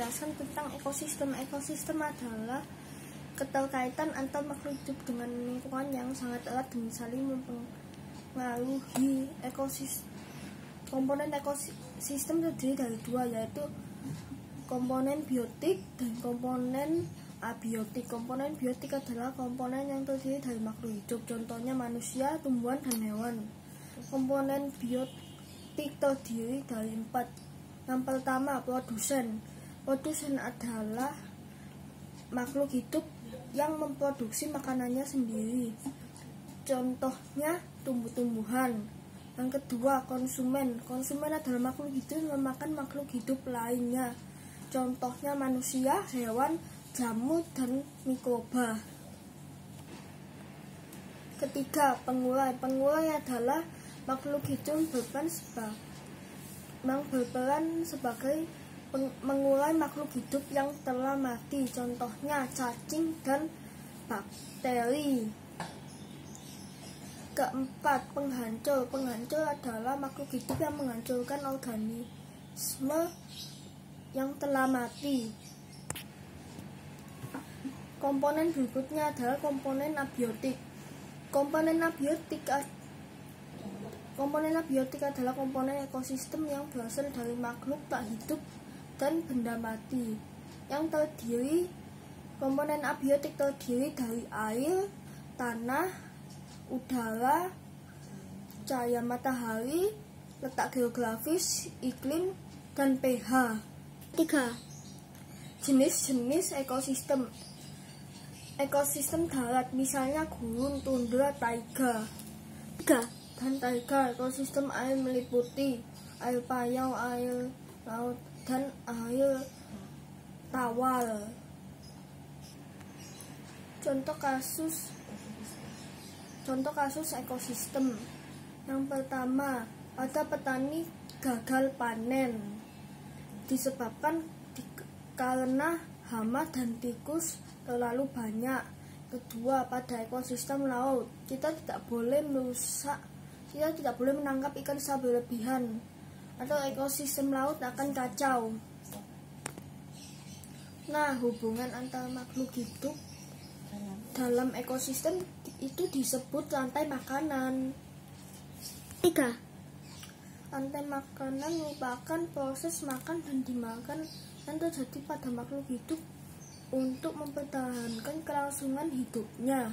menjelaskan tentang ekosistem. Ekosistem adalah keterkaitan antar makhluk hidup dengan lingkungan yang sangat erat dan saling mempengaruhi. Komponen ekosistem terdiri dari dua, yaitu komponen biotik dan komponen abiotik. Komponen biotik adalah komponen yang terdiri dari makhluk hidup, contohnya manusia, tumbuhan, dan hewan. Komponen biotik terdiri dari 4. Yang pertama, produsen. Produsen adalah makhluk hidup yang memproduksi makanannya sendiri, contohnya tumbuh-tumbuhan. Yang kedua, konsumen. Konsumen adalah makhluk hidup yang memakan makhluk hidup lainnya, contohnya manusia, hewan, jamur, dan mikroba. Ketiga, pengulai. Pengulai adalah makhluk hidup yang berperan sebagai mengulai makhluk hidup yang telah mati, contohnya cacing dan bakteri. Keempat, penghancur. Penghancur adalah makhluk hidup yang menghancurkan organisme yang telah mati. Komponen berikutnya adalah komponen abiotik. Komponen abiotik adalah komponen ekosistem yang berasal dari makhluk tak hidup dan benda mati. Komponen abiotik terdiri dari air, tanah, udara, cahaya matahari, letak geografis, iklim, dan pH. 3. Jenis-jenis ekosistem. Ekosistem darat, misalnya gurun, tundra, taiga. 3. Dan taiga. Ekosistem air meliputi air payau, air laut, dan air tawar. Contoh kasus ekosistem. Yang pertama, ada petani gagal panen disebabkan karena hama dan tikus terlalu banyak. Kedua, pada ekosistem laut, kita tidak boleh menangkap ikan secara berlebihan, atau ekosistem laut akan kacau. Nah, hubungan antar makhluk hidup dalam ekosistem itu disebut rantai makanan. 3. Rantai makanan merupakan proses makan dan dimakan yang terjadi pada makhluk hidup untuk mempertahankan kelangsungan hidupnya.